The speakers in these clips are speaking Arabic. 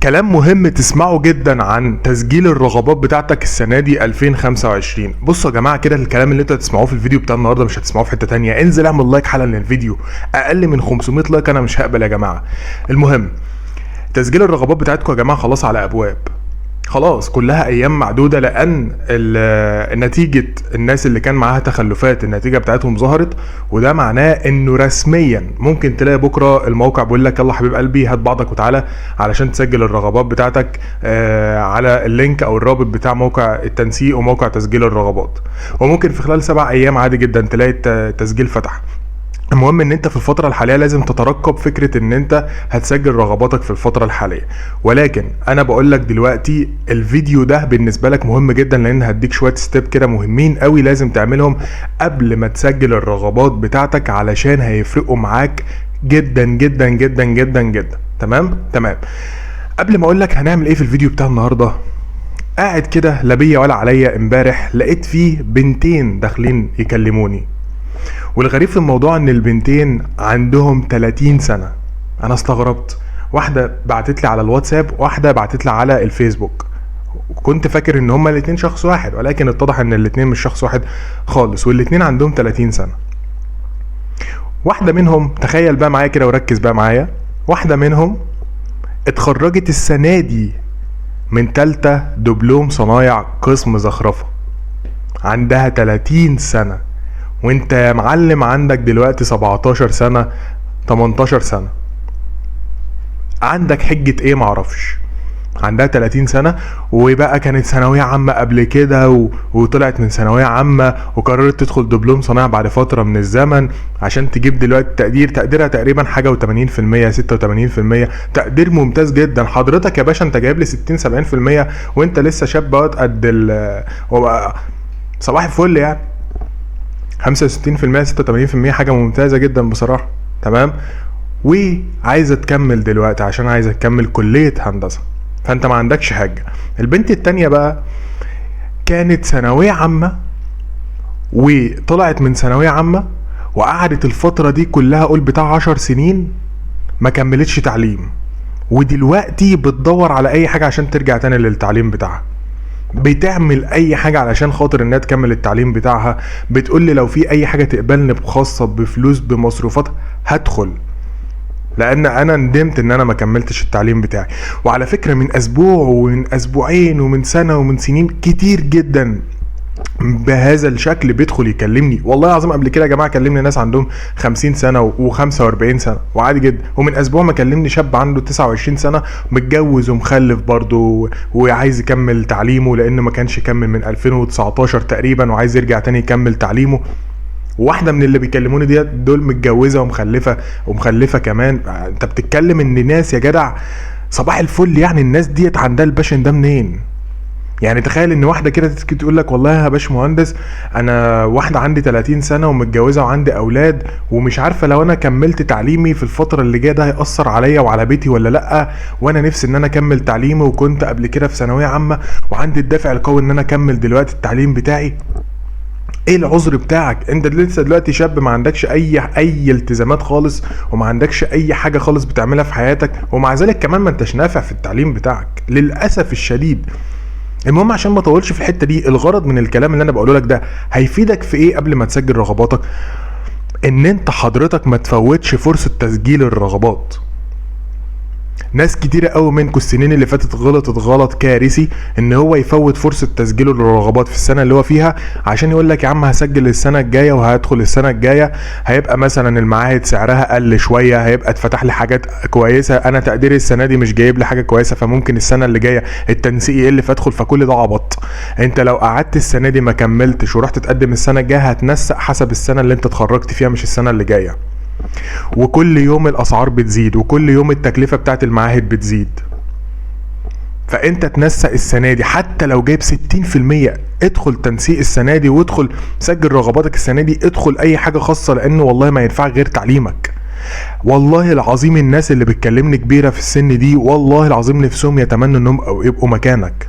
كلام مهم تسمعه جدا عن تسجيل الرغبات بتاعتك السنة دي 2025. بصوا يا جماعة كده، الكلام اللي انتوا هتسمعوه في الفيديو بتاع النهاردة مش هتسمعوه في حتة تانية. انزل اعمل لايك حالا للفيديو، اقل من 500 لايك انا مش هقبل يا جماعة. المهم، تسجيل الرغبات بتاعتكم يا جماعة خلاص على ابواب، خلاص كلها ايام معدودة، لان نتيجة الناس اللي كان معاها تخلفات النتيجة بتاعتهم ظهرت، وده معناه انه رسميا ممكن تلاقي بكرة الموقع بيقول لك يلا حبيب قلبي هات بعضك وتعالى علشان تسجل الرغبات بتاعتك على اللينك او الرابط بتاع موقع التنسيق وموقع تسجيل الرغبات. وممكن في خلال 7 ايام عادي جدا تلاقي التسجيل فتح. المهم ان انت في الفترة الحالية لازم تترقب فكرة ان انت هتسجل رغباتك في الفترة الحالية. ولكن انا بقول لك دلوقتي الفيديو ده بالنسبة لك مهم جدا، لان هديك شوية ستيب كده مهمين قوي لازم تعملهم قبل ما تسجل الرغبات بتاعتك، علشان هيفرقوا معاك جدا جدا جدا جدا جدا. تمام. قبل ما اقول لك هنعمل ايه في الفيديو بتاع النهاردة، قاعد كده لا بيا ولا عليا امبارح لقيت فيه بنتين داخلين يكلموني، والغريب في الموضوع ان البنتين عندهم 30 سنة. انا استغربت، واحدة بعتت لي على الواتساب، واحدة بعتت لي على الفيسبوك. كنت فاكر ان هما الاتنين شخص واحد، ولكن اتضح ان الاتنين مش شخص واحد خالص، والاتنين عندهم 30 سنة. واحدة منهم، تخيل بقى معايا كده وركز بقى معايا، واحدة منهم اتخرجت السنة دي من تالتة دبلوم صنايع قسم زخرفة، عندها 30 سنة. وانت يا معلم عندك دلوقتي 17 سنة 18 سنة، عندك حجة ايه معرفش. عندها 30 سنة وبقى كانت ثانوية عامة قبل كده وطلعت من ثانوية عامة وقررت تدخل دبلوم صناعة بعد فترة من الزمن عشان تجيب دلوقتي تقديرها تقريبا حاجة و80%، 86%، تقدير ممتاز جدا. حضرتك يا باشا انت جايب لي 60-70% وانت لسه شاب قد صباح الفل يعني. 65% 86% حاجة ممتازة جدا بصراحة. تمام. وعايزة تكمل دلوقتي عشان عايزة تكمل كلية هندسة، فانت ما عندكش حاجة. البنت التانية بقى كانت ثانوية عامة وطلعت من ثانوية عامة وقعدت الفترة دي كلها قول بتاع 10 سنين ما كملتش تعليم، ودلوقتي بتدور على اي حاجة عشان ترجع تاني للتعليم بتاعها. بتعمل اي حاجة علشان خاطر انها تكمل التعليم بتاعها. بتقول لي لو في اي حاجة تقبلني بخاصة بفلوس بمصروفات هدخل، لان انا ندمت ان انا ما كملتش التعليم بتاعي. وعلى فكرة من اسبوع ومن اسبوعين ومن سنة ومن سنين كتير جدا بهذا الشكل بيدخل يكلمني. والله العظيم قبل كده يا جماعه كلمني ناس عندهم 50 سنه و45 سنه وعادي جدا. ومن اسبوع ما كلمني شاب عنده 29 سنه متجوز ومخلف برضه وعايز يكمل تعليمه، لان ما كانش يكمل من 2019 تقريبا وعايز يرجع تاني يكمل تعليمه. واحده من اللي بيكلموني دول متجوزه ومخلفه كمان. انت بتتكلم ان ناس يا جدع صباح الفل، يعني الناس ديت عندها الباشن ده منين؟ يعني تخيل ان واحده كده تقول لك والله يا باش مهندس انا واحده عندي 30 سنه ومتجوزه وعندي اولاد ومش عارفه لو انا كملت تعليمي في الفتره اللي جايه ده هيأثر عليا وعلى بيتي ولا لا، وانا نفسي ان انا اكمل تعليمي وكنت قبل كده في ثانويه عامه وعندي الدافع القوي ان انا اكمل دلوقتي التعليم بتاعي. ايه العذر بتاعك؟ انت لسه دلوقتي شاب ما عندكش اي التزامات خالص وما عندكش اي حاجه خالص بتعملها في حياتك، ومع ذلك كمان ما انتش نافع في التعليم بتاعك للاسف الشديد. المهم عشان ما اطولش في الحته دي، الغرض من الكلام اللي انا بقوله لك ده هيفيدك في ايه قبل ما تسجل رغباتك؟ ان انت حضرتك ما تفوتش فرصه تسجيل الرغبات. ناس كتيرة قوي منكم السنين اللي فاتت غلطت غلط كارثي ان هو يفوت فرصة تسجيله للرغبات في السنة اللي هو فيها، عشان يقول لك يا عم هسجل السنة الجاية وهدخل السنة الجاية هيبقى مثلا المعاهد سعرها قل شوية، هيبقى اتفتح لي حاجات كويسة، انا تقديري السنة دي مش جايب لي حاجة كويسة فممكن السنة اللي جاية التنسيق يقل فادخل، فكل ده عبط. انت لو قعدت السنة دي ما كملتش ورحت تقدم السنة الجاية هتنسق حسب السنة اللي انت اتخرجت فيها مش السنة اللي جاية. وكل يوم الاسعار بتزيد وكل يوم التكلفة بتاعت المعاهد بتزيد، فانت تنسق السنة دي حتى لو جايب 60%. ادخل تنسيق السنة دي وادخل سجل رغباتك السنة دي، ادخل اي حاجة خاصة، لانه والله ما ينفع غير تعليمك. والله العظيم الناس اللي بتكلمني كبيرة في السن دي والله العظيم نفسهم يتمنوا انهم يبقوا مكانك.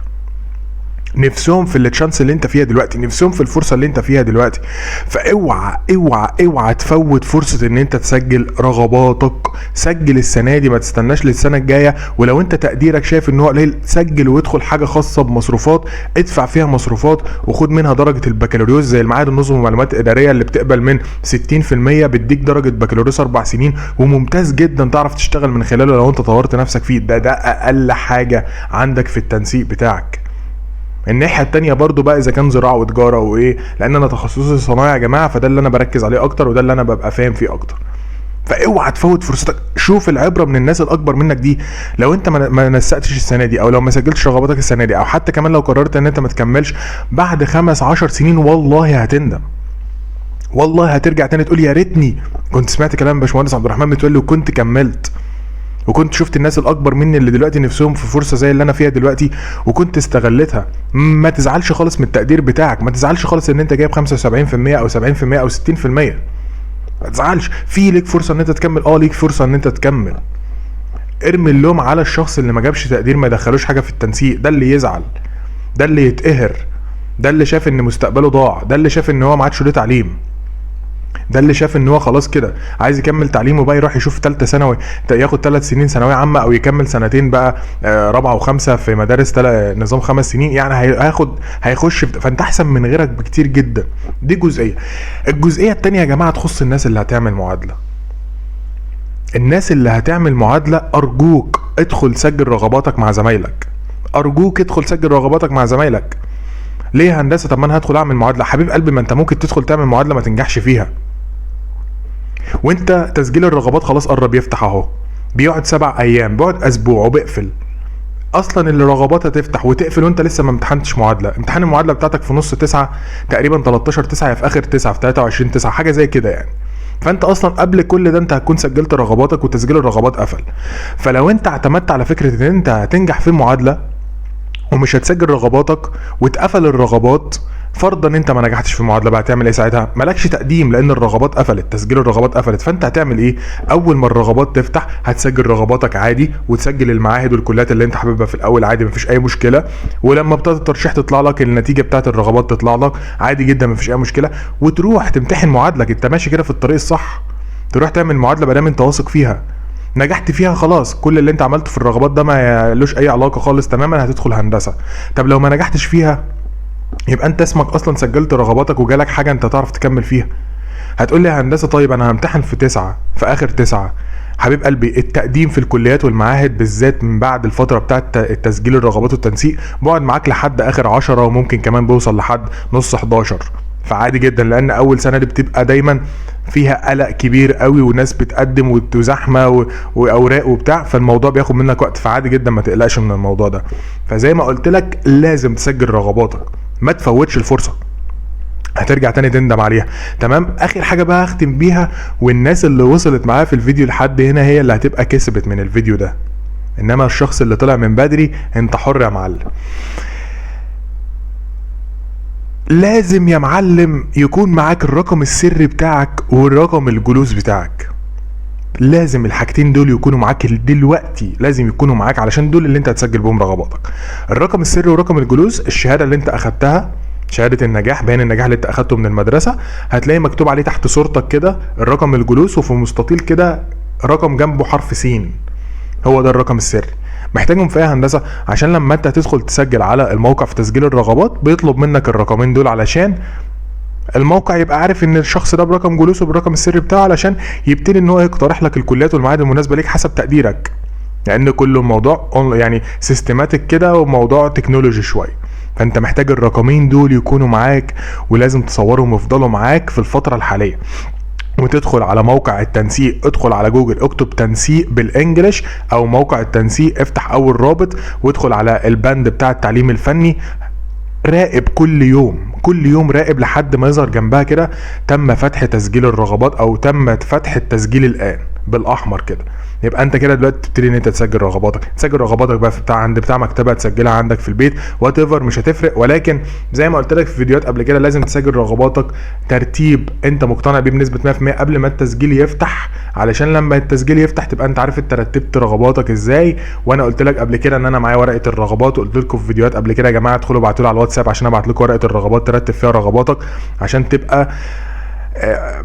نفسهم في التشانس اللي انت فيها دلوقتي، نفسهم في الفرصه اللي انت فيها دلوقتي. فاوعى اوعى اوعى تفوت فرصه ان انت تسجل رغباتك. سجل السنه دي، ما تستناش للسنه الجايه. ولو انت تقديرك شايف ان هو قليل، سجل وادخل حاجه خاصه بمصروفات، ادفع فيها مصروفات وخد منها درجه البكالوريوس، زي المعاهد النظم والمعلومات الاداريه اللي بتقبل من 60% بتديك درجه بكالوريوس 4 سنين، وممتاز جدا تعرف تشتغل من خلاله لو انت طورت نفسك فيه. ده اقل حاجه عندك في التنسيق بتاعك. الناحيه التانية برضو بقى اذا كان زراعه وتجاره وايه، لان انا تخصصي صنايع يا جماعه، فده اللي انا بركز عليه اكتر وده اللي انا ببقى فاهم فيه اكتر. فاوعى تفوت فرصتك. شوف العبره من الناس الاكبر منك دي. لو انت ما نسقتش السنه دي، او لو ما سجلتش رغباتك السنه دي، او حتى كمان لو قررت ان انت ما تكملش بعد 5-10 سنين، والله هتندم. والله هترجع تاني تقول يا ريتني كنت سمعت كلام باشمهندس عبد الرحمن متولي وكنت كملت، وكنت شفت الناس الاكبر مني اللي دلوقتي نفسهم في فرصه زي اللي انا فيها دلوقتي وكنت استغلتها. ما تزعلش خالص من التقدير بتاعك، ما تزعلش خالص ان انت جايب 75% او 70% او 60%. ما تزعلش، في ليك فرصه ان انت تكمل، ليك فرصه ان انت تكمل. ارمي اللوم على الشخص اللي ما جابش تقدير، ما دخلوش حاجه في التنسيق. ده اللي يزعل، ده اللي يتقهر، ده اللي شاف ان مستقبله ضاع، ده اللي شاف ان هو ما عادش له تعليم، ده اللي شاف ان هو خلاص كده عايز يكمل تعليمه بقى يروح يشوف ثالثه ثانوي، ياخد 3 سنين ثانويه عامه، او يكمل سنتين بقى رابعه وخمسه في مدارس نظام 5 سنين، يعني هيخش فانت احسن من غيرك بكتير جدا. دي جزئيه. الجزئيه الثانيه يا جماعه تخص الناس اللي هتعمل معادله. الناس اللي هتعمل معادله، ارجوك ادخل سجل رغباتك مع زمايلك. ارجوك ادخل سجل رغباتك مع زمايلك. ليه هندسه؟ طب ما انا هدخل اعمل معادله. حبيب قلبي، ما انت ممكن تدخل تعمل معادله ما تنجحش فيها، وانت تسجيل الرغبات خلاص قرب يفتح اهو، بيقعد 7 ايام، بيقعد اسبوع وبيقفل. اصلا اللي رغبات هتفتح وتقفل وانت لسه ما امتحنتش معادله. امتحان المعادله بتاعتك في نص 9 تقريبا، 13/9 يا في اخر 9 في 23/9 حاجه زي كده يعني. فانت اصلا قبل كل ده انت هتكون سجلت رغباتك وتسجيل الرغبات قفل. فلو انت اعتمدت على فكره ان انت هتنجح في المعادله ومش هتسجل رغباتك واتقفل الرغبات، فرضا انت ما نجحتش في المعادله بقى، هتعمل ايه ساعتها؟ مالكش تقديم لان الرغبات قفلت، تسجيل الرغبات قفلت. فانت هتعمل ايه؟ اول ما الرغبات تفتح هتسجل رغباتك عادي، وتسجل المعاهد والكليات اللي انت حاببها في الاول عادي، مفيش اي مشكله. ولما بتاعه الترشيح تطلع لك النتيجه بتاعه الرغبات تطلع لك عادي جدا، مفيش اي مشكله، وتروح تمتحن معادلك. انت ماشي كده في الطريق الصح، تروح تعمل معادله ما دام انت واثق فيها. نجحت فيها خلاص، كل اللي انت عملته في الرغبات ده ما لوش اي علاقه خالص تماما، هتدخل هندسه. طب لو ما نجحتش فيها، يبقى انت اسمك اصلا سجلت رغباتك وجالك حاجه انت تعرف تكمل فيها. هتقول لي يا هندسه طيب انا همتحن في 9 في اخر 9. حبيب قلبي، التقديم في الكليات والمعاهد بالذات من بعد الفتره بتاعه التسجيل الرغبات والتنسيق بقعد معاك لحد اخر 10 وممكن كمان بيوصل لحد نص 11. فعادي جدا، لان اول سنه دي بتبقى دايما فيها قلق كبير قوي وناس بتقدم وزحمه واوراق وبتاع، فالموضوع بياخد منك وقت. فعادي جدا ما تقلقش من الموضوع ده. فزي ما قلت لك لازم تسجل رغباتك، ما تفوتش الفرصه، هترجع تاني تندم عليها. تمام. اخر حاجه بقى هختم بيها، والناس اللي وصلت معايا في الفيديو لحد هنا هي اللي هتبقى كسبت من الفيديو ده، انما الشخص اللي طلع من بدري انت حر يا معلم. لازم يا معلم يكون معاك الرقم السري بتاعك والرقم الجلوس بتاعك. لازم الحاجتين دول يكونوا معاك دلوقتي، لازم يكونوا معاك علشان دول اللي انت هتسجل بهم رغباتك. الرقم السري ورقم الجلوس، الشهاده اللي انت اخدتها، شهاده النجاح، بيان النجاح اللي انت اخدته من المدرسه، هتلاقي مكتوب عليه تحت صورتك كده الرقم الجلوس، وفي مستطيل كده رقم جنبه حرف س، هو ده الرقم السري. محتاجهم في ايه هندسه؟ عشان لما انت تدخل تسجل على الموقع في تسجيل الرغبات بيطلب منك الرقمين دول، علشان الموقع يبقى عارف ان الشخص ده برقم جلوسه بالرقم السري بتاعه، علشان يبتدي ان هو يقترح لك الكليات والمعاهد المناسبه ليك حسب تقديرك. لان كل الموضوع يعني سيستماتيك كده وموضوع تكنولوجي شويه. فانت محتاج الرقمين دول يكونوا معاك، ولازم تصورهم ويفضلوا معاك في الفتره الحاليه. وتدخل على موقع التنسيق، ادخل على جوجل اكتب تنسيق بالانجلش او موقع التنسيق، افتح اول رابط وادخل على البند بتاع التعليم الفني. راقب كل يوم، كل يوم راقب لحد ما يظهر جنبها كده تم فتح تسجيل الرغبات او تم فتح التسجيل الان. بالاحمر كده. يبقى انت كده دلوقتي تبتدي ان انت تسجل رغباتك بقى في بتاع مكتبه، تسجلها عندك في البيت وات ايفر، مش هتفرق. ولكن زي ما قلت لك في فيديوهات قبل كده، لازم تسجل رغباتك ترتيب انت مقتنع بيه بنسبه 100% قبل ما التسجيل يفتح، علشان لما التسجيل يفتح تبقى انت عارف انت رتبت رغباتك ازاي. وانا قلت لك قبل كده ان انا معايا ورقه الرغبات، وقلت لكم في فيديوهات قبل كده يا جماعه ادخلوا ابعتوا لي على الواتساب عشان ابعت لكم ورقه الرغبات ترتب فيها رغباتك، عشان تبقى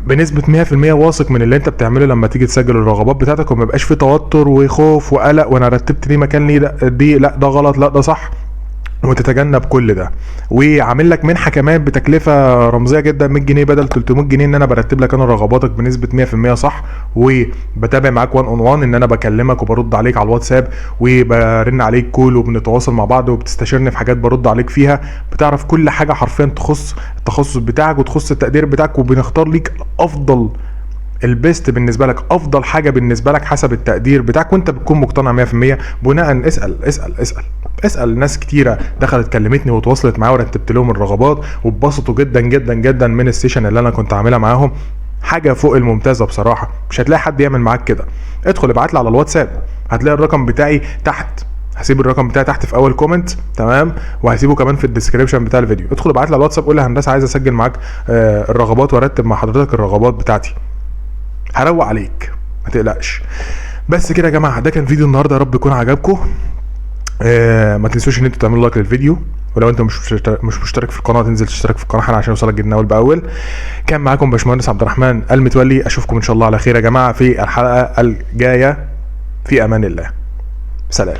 بنسبة 100% واثق من اللي انت بتعمله لما تيجي تسجل الرغبات بتاعتك، وما يبقاش في توتر وخوف وقلق وانا رتبت ليه مكان ليه دي لا ده غلط لا ده صح، وتتجنب كل ده. وعامل لك منحه كمان بتكلفه رمزيه جدا 100 جنيه بدل 300 جنيه، ان انا برتب لك انا رغباتك بنسبه 100% صح، وبتابع معاك 1 on 1 ان انا بكلمك وبرد عليك على الواتساب وبرن عليك كول وبنتواصل مع بعض وبتستشيرني في حاجات برد عليك فيها، بتعرف كل حاجه حرفيا تخص التخصص بتاعك وتخص التقدير بتاعك، وبنختار ليك افضل البيست بالنسبه لك، افضل حاجه بالنسبه لك حسب التقدير بتاعك، وانت بتكون مقتنع 100% بناء. اسال ناس كتيره دخلت كلمتني وتواصلت معايا ورتبت لهم الرغبات واتبسطوا جدا جدا جدا من السيشن اللي انا كنت عاملها معاهم. حاجه فوق الممتازه بصراحه، مش هتلاقي حد يعمل معاك كده. ادخل ابعت لي على الواتساب، هتلاقي الرقم بتاعي تحت، هسيب الرقم بتاعي تحت في اول كومنت تمام، وهسيبه كمان في الديسكريبشن بتاع الفيديو. ادخل ابعت لي على الواتساب قول لي هندسه عايز اسجل معاك الرغبات وارتب مع حضرتك الرغبات بتاعتي، هروق عليك ما تقلقش. بس كده يا جماعه، ده كان فيديو النهارده، يا رب يكون عجبكم. ما تنسوش ان انتوا تعملوا لايك للفيديو، ولو انت مش مشترك في القناه تنزل تشترك في القناه حالا عشان يوصلك جديد اول باول. كان معاكم باشمهندس عبد الرحمن المتولي، اشوفكم ان شاء الله على خير يا جماعه في الحلقه الجايه، في امان الله، سلام.